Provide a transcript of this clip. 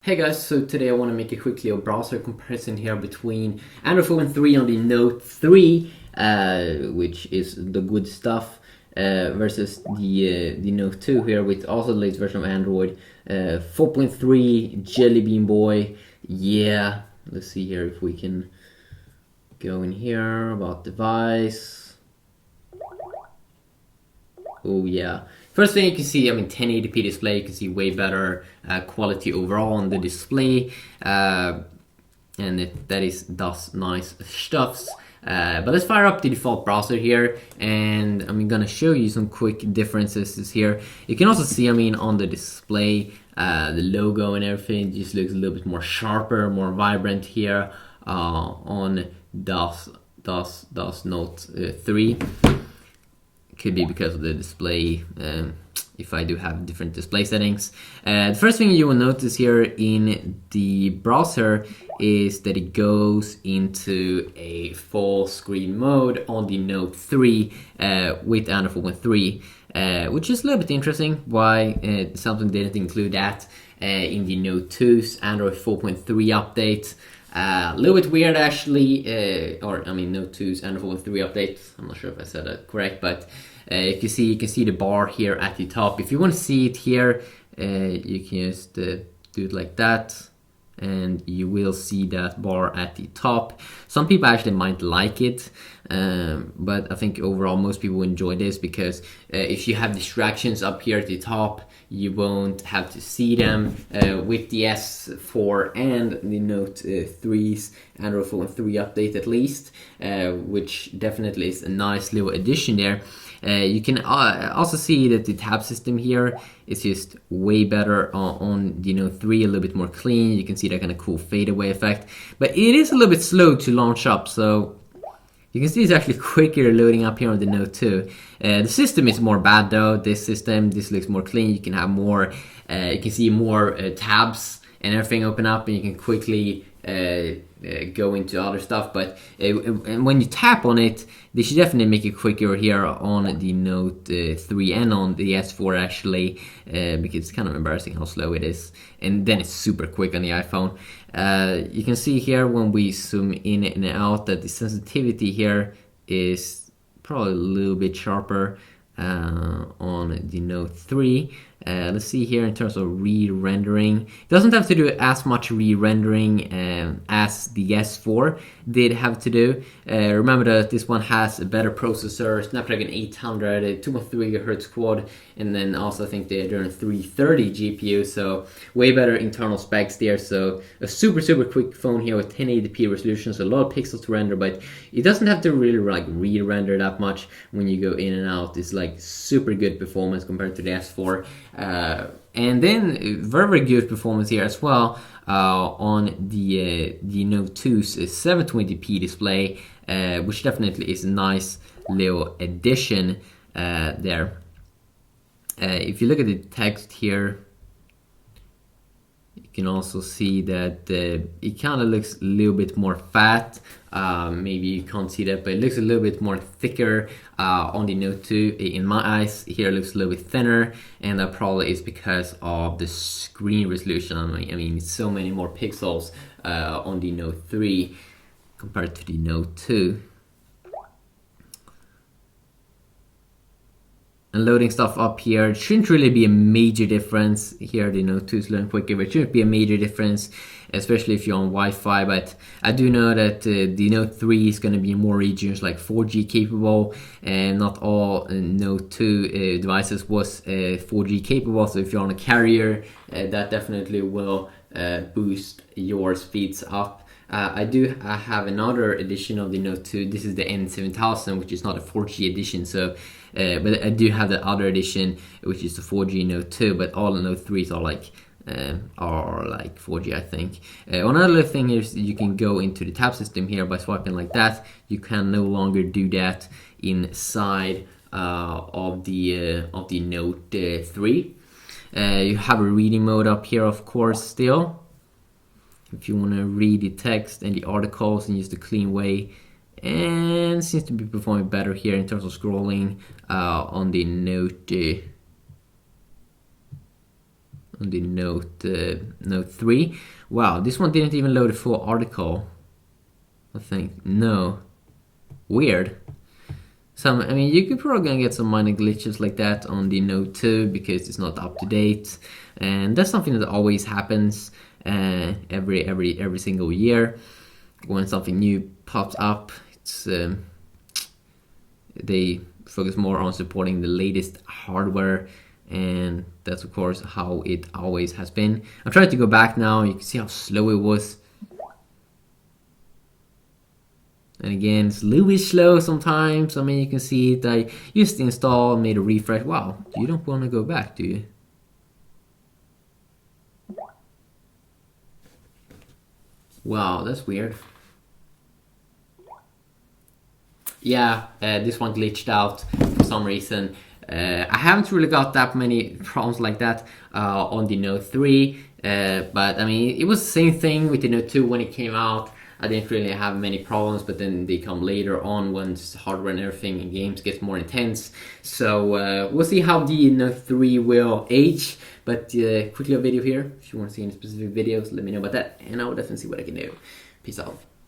Hey guys, so today I want to make a quick little browser comparison here between Android 4.3 on the Note 3, which is the good stuff, versus the Note 2 here with also the latest version of Android 4.3 Jelly Bean Boy. Yeah, let's see here if we can go in here about device. Oh yeah. First thing you can see, 1080p display, you can see way better quality overall on the display, and that is thus nice stuffs. But let's fire up the default browser here, and I'm gonna show you some quick differences here. You can also see, on the display, the logo and everything just looks a little bit more sharper, more vibrant here on DOS Note 3. Could be because of the display, if I do have different display settings. The first thing you will notice here in the browser is that it goes into a full screen mode on the Note 3 with Android 4.3, which is a little bit interesting. Why Samsung didn't include that in the Note 2's Android 4.3 update. A little bit weird actually, Note 2's Android 4.3 update. I'm not sure if I said that correct, but you can see the bar here at the top. If you want to see it here, you can just do it like that, and you will see that bar at the top. Some people actually might like it, but I think overall most people enjoy this because if you have distractions up here at the top, you won't have to see them. With the S4 and the Note 3's Android 4.3 update at least, which definitely is a nice little addition there. You can also see that the tab system here is just way better on the Note 3, a little bit more clean. You can see that kind of cool fadeaway effect, but it is a little bit slow to launch up, so you can see it's actually quicker loading up here on the Note 2. The system is more bad though. This looks more clean. You can have more, you can see more tabs and everything open up, and you can quickly go into other stuff. But when you tap on it, they should definitely make it quicker here on the Note 3 and on the S4 actually, because it's kind of embarrassing how slow it is. And then it's super quick on the iPhone. You can see here when we zoom in and out that the sensitivity here is probably a little bit sharper on the Note 3. Let's see here in terms of re-rendering. It doesn't have to do as much re-rendering as the S4 did have to do. Remember that this one has a better processor, Snapdragon 800, a 2.3 GHz quad, and then also I think the Adrian 330 GPU, so way better internal specs there. So a super quick phone here with 1080p resolution, so a lot of pixels to render, but it doesn't have to really like re-render that much when you go in and out. It's like super good performance compared to the S4. And then very good performance here as well on the Note 2's 720p display, which definitely is a nice little addition there. If you look at the text here, you can also see that it kind of looks a little bit more fat. Maybe you can't see that, but it looks a little bit more thicker on the Note 2. In my eyes, here it looks a little bit thinner, and that probably is because of the screen resolution. I mean, so many more pixels on the Note 3 compared to the Note 2. And loading stuff up here, it shouldn't really be a major difference. Here the Note 2 is loading quicker, but it shouldn't be a major difference, especially if you're on Wi-Fi. But I do know that the Note 3 is going to be in more regions like 4G capable, and not all Note 2 devices was 4G capable. So if you're on a carrier, that definitely will boost your speeds up. I have another edition of the Note 2. This is the N7000, which is not a 4G edition. So, but I do have the other edition, which is the 4G Note 2. But all the Note 3s are like 4G, I think. Another thing is you can go into the tab system here by swiping like that. You can no longer do that inside of the Note 3. You have a reading mode up here, of course, still. If you want to read the text and the articles and use the clean way, and seems to be performing better here in terms of scrolling on the Note on the Note 3. Wow, this one didn't even load a full article. I think no, weird. Some, I mean, you could probably gonna get some minor glitches like that on the Note 2 because it's not up to date, and that's something that always happens every single year when something new pops up. It's they focus more on supporting the latest hardware, and that's of course how it always has been. I'm trying to go back now. You can see how slow it was. And again, it's a little bit slow sometimes. I mean, you can see it. I used to install, made a refresh. Wow, you don't want to go back, do you? Wow, that's weird. Yeah, this one glitched out for some reason. I haven't really got that many problems like that on the Note 3. But I mean, it was the same thing with the Note 2 when it came out. I didn't really have many problems, but then they come later on once hardware and everything and games gets more intense. So we'll see how the Note 3 will age. But quickly a video here. If you want to see any specific videos, let me know about that, and I will definitely see what I can do. Peace out.